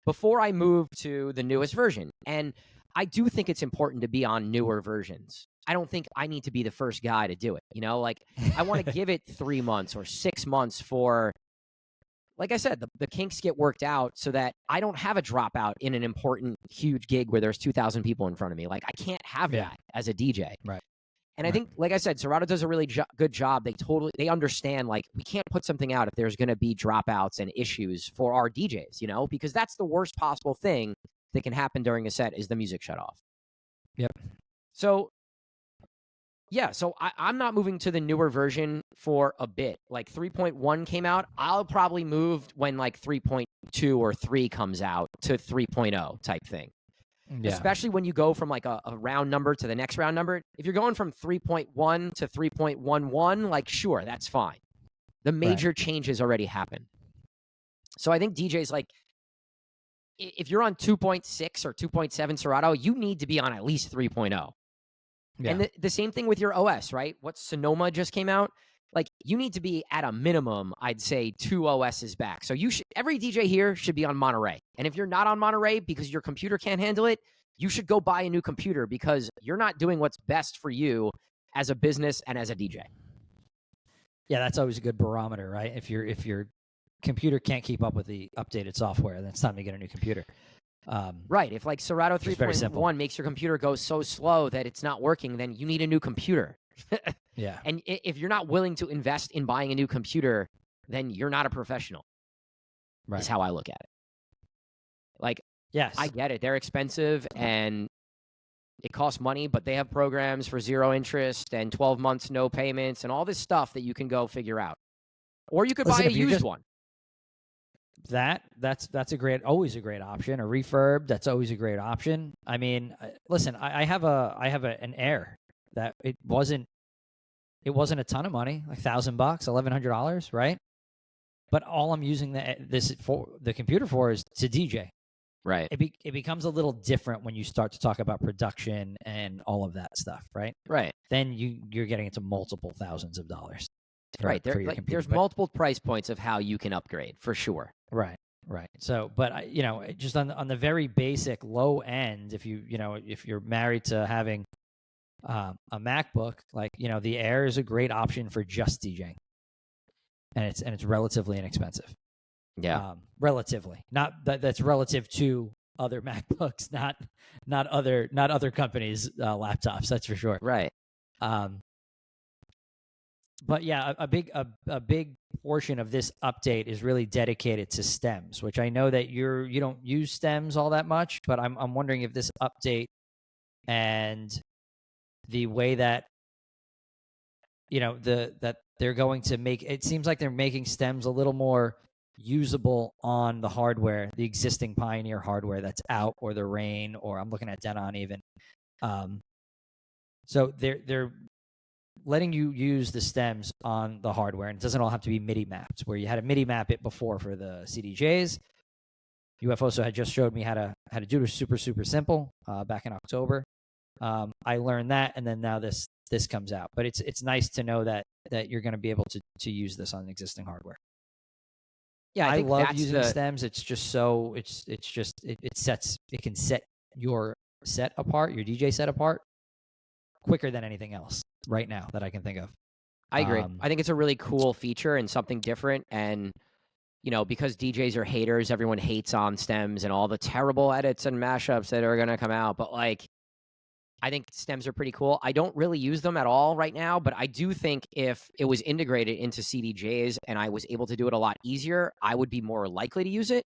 before I move to the newest version. And I do think it's important to be on newer versions. I don't think I need to be the first guy to do it. Like I want to give it 3 months or 6 months for, like I said, the kinks get worked out so that I don't have a dropout in an important, huge gig where there's 2,000 people in front of me. Like I can't have that as a DJ. Right. And I think, like I said, Serato does a really good job. They understand, like, we can't put something out if there's going to be dropouts and issues for our DJs, because that's the worst possible thing that can happen during a set is the music shut off. Yep. So, yeah, I'm not moving to the newer version for a bit. Like 3.1 came out. I'll probably move when like 3.2 or 3 comes out to 3.0 type thing. Yeah. Especially when you go from like a round number to the next round number. If you're going from 3.1 to 3.11, like, sure, that's fine. The major changes already happened. So I think DJs, like, if you're on 2.6 or 2.7 Serato, you need to be on at least 3.0. Yeah. And the same thing with your OS, right? What Sonoma just came out, like, you need to be at a minimum, I'd say, 2 OSs back. So every DJ here should be on Monterey. And if you're not on Monterey because your computer can't handle it, you should go buy a new computer because you're not doing what's best for you as a business and as a DJ. Yeah, that's always a good barometer, right? If your computer can't keep up with the updated software, then it's time to get a new computer. Right. If like Serato 3.1 makes your computer go so slow that it's not working, then you need a new computer. Yeah. And if you're not willing to invest in buying a new computer, then you're not a professional. Right. Is how I look at it. Like, yes, I get it. They're expensive and it costs money, but they have programs for 0 interest and 12 months no payments and all this stuff that you can go figure out. Or you could buy a used one. That's always a great option. A refurb, that's always a great option. I mean, listen, I have an Air that it wasn't a ton of money, like $1,000, $1,100, right? But all I'm using the computer for is to DJ. Right. It becomes a little different when you start to talk about production and all of that stuff, right? Right. Then you're getting into multiple thousands of dollars. Right. There's multiple price points of how you can upgrade, for sure. Right. So, but just on the very basic low end, if you're married to having a MacBook, like, the Air is a great option for just DJing, and it's relatively inexpensive. Yeah, relatively. Not that's relative to other MacBooks, not other companies' laptops. That's for sure. Right. But yeah, a big portion of this update is really dedicated to stems, which I know that you don't use stems all that much, but I'm wondering if this update and the way that that they're going to make it seems like they're making stems a little more usable on the hardware, the existing Pioneer hardware that's out, or the Rain, or I'm looking at Denon even. So letting you use the stems on the hardware, and it doesn't all have to be MIDI mapped. Where you had to MIDI map it before for the CDJs. UFO had just showed me how to do it super simple back in October. I learned that, and then now this comes out. But it's nice to know that you're going to be able to use this on existing hardware. Yeah, I love using stems. It's just so it can set your set apart, your DJ set apart, quicker than anything else right now that I can think of. I agree. I think it's a really cool feature and something different. And because DJs are haters, everyone hates on stems and all the terrible edits and mashups that are going to come out. But I think stems are pretty cool. I don't really use them at all right now, but I do think if it was integrated into CDJs and I was able to do it a lot easier, I would be more likely to use it.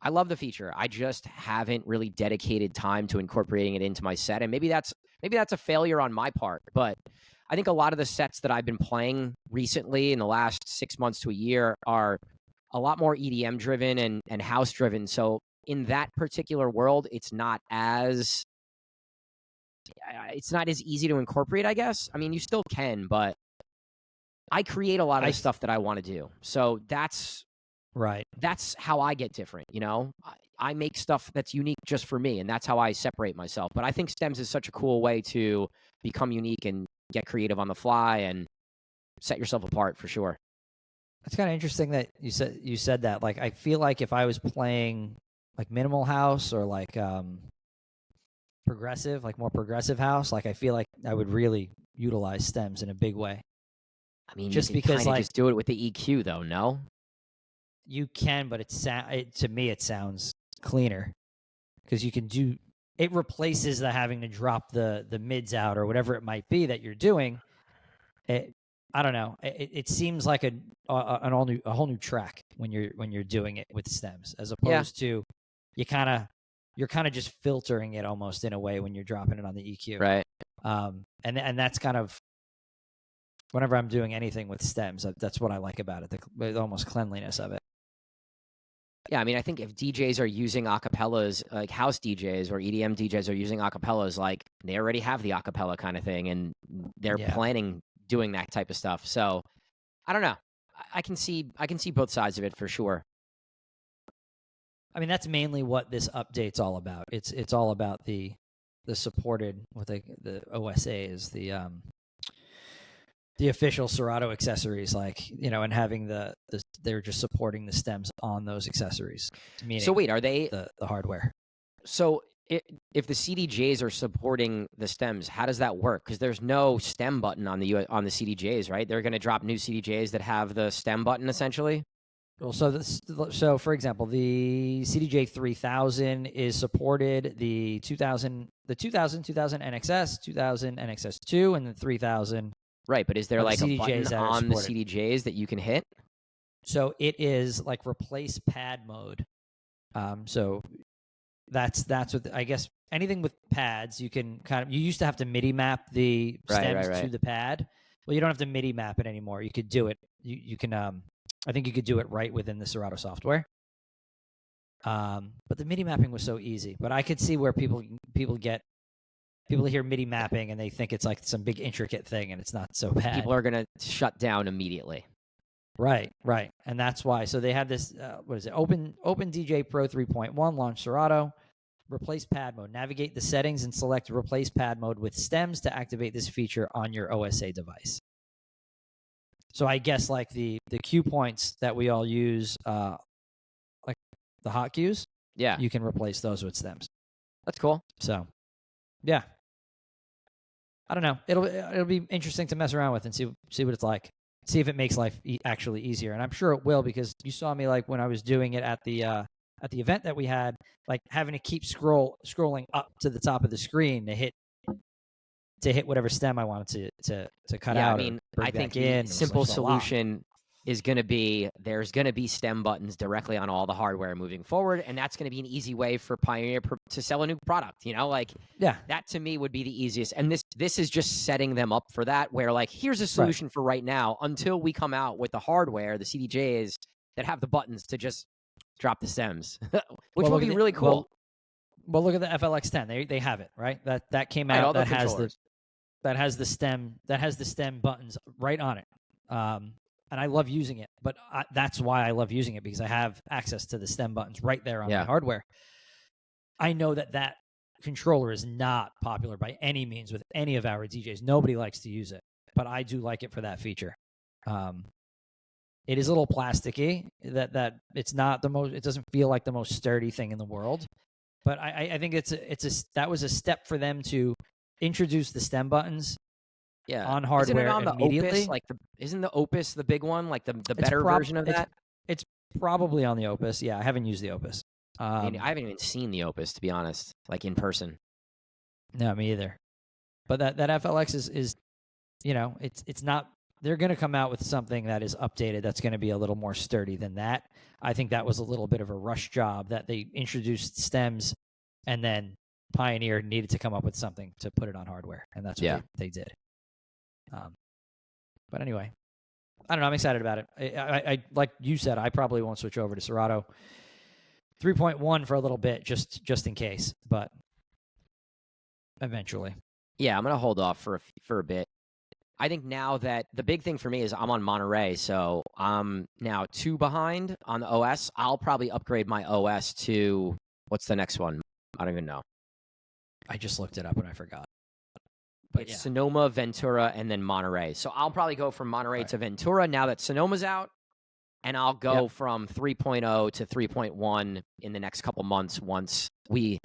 I love the feature. I just haven't really dedicated time to incorporating it into my set, and maybe that's a failure on my part. But I think a lot of the sets that I've been playing recently in the last 6 months to a year are a lot more EDM driven and house driven. So in that particular world, it's not as easy to incorporate, I guess. I mean, you still can, but I create a lot of the stuff that I want to do. So that's how I get different. I make stuff that's unique just for me, and that's how I separate myself. But I think stems is such a cool way to become unique and get creative on the fly and set yourself apart for sure. It's kind of interesting that you said that. Like, I feel like if I was playing like minimal house or like progressive, like more progressive house, like I feel like I would really utilize stems in a big way. I mean, just you can because just do it with the EQ though, no? You can, but to me it sounds cleaner because you can do it. Replaces the having to drop the mids out or whatever it might be that you're doing. I don't know. It seems like a whole new track when you're doing it with stems, as opposed to you're kind of just filtering it almost in a way when you're dropping it on the EQ. Right. And that's kind of whenever I'm doing anything with stems, that's what I like about it, the almost cleanliness of it. Yeah, I mean, I think if DJs are using acapellas, like house DJs or EDM DJs are using acapellas, like they already have the acapella kind of thing, and they're planning doing that type of stuff. So I don't know. I can see both sides of it for sure. I mean, that's mainly what this update's all about. It's all about the supported what the OSAs, the official Serato accessories, and having they're just supporting the stems on those accessories. So wait, are they the hardware? So if the CDJs are supporting the stems, how does that work? Because there's no stem button on the CDJs, right? They're going to drop new CDJs that have the stem button essentially. Well, so for example, the CDJ 3000 is supported. The 2000 NXS, 2000 NXS2, and the 3000. Right, but is there like a button on the CDJs that you can hit? So it is like replace pad mode. So that's what I guess anything with pads you can you used to have to MIDI map the stems to the pad. Well, you don't have to MIDI map it anymore. You could do it. You can I think you could do it right within the Serato software. But the MIDI mapping was so easy. But I could see where people hear MIDI mapping and they think it's like some big intricate thing, and it's not so bad. People are going to shut down immediately. Right. And that's why. So they have this, what is it? Open DJ Pro 3.1, launch Serato, replace pad mode. Navigate the settings and select replace pad mode with stems to activate this feature on your OSA device. So I guess like the cue points that we all use, like the hot cues, you can replace those with stems. That's cool. So, yeah. I don't know. It'll be interesting to mess around with and see what it's like. See if it makes life actually easier, and I'm sure it will, because you saw me like when I was doing it at the event that we had, like having to keep scrolling up to the top of the screen to hit whatever stem I wanted to cut out. I mean, I think the simple solution is going to be there's going to be stem buttons directly on all the hardware moving forward, and that's going to be an easy way for Pioneer to sell a new product. That to me would be the easiest. And this is just setting them up for that, where like here's a solution for right now until we come out with the hardware, the CDJs that have the buttons to just drop the stems, which will be really cool. Well, look at the FLX10. They have it, right? That came out. That has that has the stem buttons right on it. And I love using it, but that's why I love using it, because I have access to the stem buttons right there on my hardware. I know that controller is not popular by any means with any of our DJs. Nobody likes to use it, but I do like it for that feature. It is a little plasticky. That it's not the most. It doesn't feel like the most sturdy thing in the world, but I think that was a step for them to introduce the stem buttons. Yeah, on hardware isn't it on immediately. The Opus, like isn't the Opus the big one, like the better version of that? It's probably on the Opus. Yeah, I haven't used the Opus. I haven't even seen the Opus, to be honest, like in person. No, me either. But that FLX is it's not. They're going to come out with something that is updated. That's going to be a little more sturdy than that. I think that was a little bit of a rush job that they introduced stems, and then Pioneer needed to come up with something to put it on hardware, and that's what they did. But anyway, I don't know. I'm excited about it. I like you said, I probably won't switch over to Serato 3.1 for a little bit, just in case, but eventually. Yeah, I'm gonna hold off for a bit. I think now that the big thing for me is I'm on Monterey, so I'm now 2 behind on the OS. I'll probably upgrade my OS to what's the next one? I don't even know. I just looked it up and I forgot. But it's Sonoma, Ventura, and then Monterey. So I'll probably go from Monterey to Ventura now that Sonoma's out, and I'll go from 3.0 to 3.1 in the next couple months once we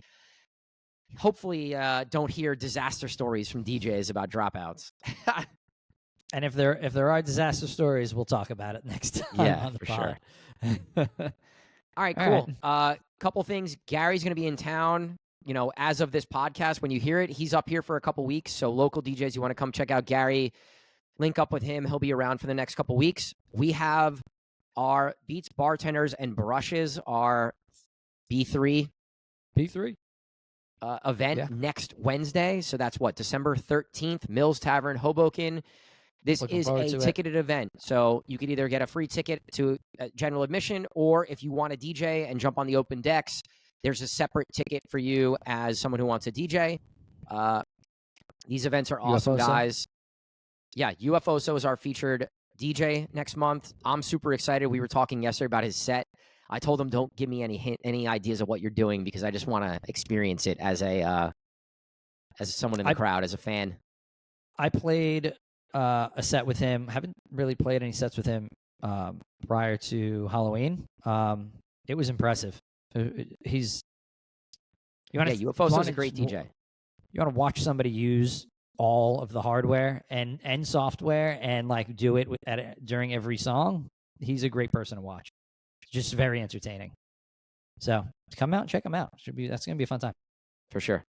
hopefully don't hear disaster stories from DJs about dropouts. And if there are disaster stories, we'll talk about it next time on the pod. Sure. All right, cool. Couple things. Gary's going to be in town. As of this podcast, when you hear it, he's up here for a couple weeks. So local DJs, you want to come check out Gary, link up with him. He'll be around for the next couple weeks. We have our Beats Bartenders and Brushes, our B3 event next Wednesday. So that's December 13th, Mills Tavern, Hoboken. This is a ticketed event. So you could either get a free ticket to general admission, or if you want to DJ and jump on the open decks, there's a separate ticket for you as someone who wants to DJ. These events are awesome, guys. Yeah, UFOso is our featured DJ next month. I'm super excited. We were talking yesterday about his set. I told him, don't give me any ideas of what you're doing, because I just want to experience it as someone in the crowd, as a fan. I played a set with him. Haven't really played any sets with him prior to Halloween. It was impressive. UFO's a great DJ. You want to watch somebody use all of the hardware and software and do it during every song. He's a great person to watch. Just very entertaining. So come out and check him out. That's gonna be a fun time for sure.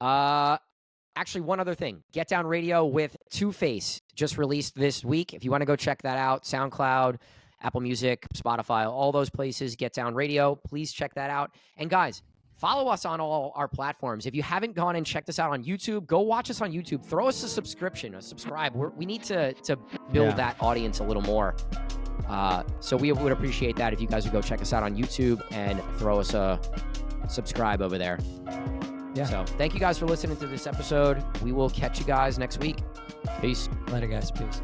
Actually, one other thing. Get Down Radio with Two-Face just released this week. If you want to go check that out, SoundCloud, Apple Music, Spotify, all those places, Get Down Radio. Please check that out. And guys, follow us on all our platforms. If you haven't gone and checked us out on YouTube, go watch us on YouTube. Throw us a subscription, a subscribe. We need to build that audience a little more. So we would appreciate that if you guys would go check us out on YouTube and throw us a subscribe over there. Yeah. So thank you guys for listening to this episode. We will catch you guys next week. Peace. Later, guys. Peace.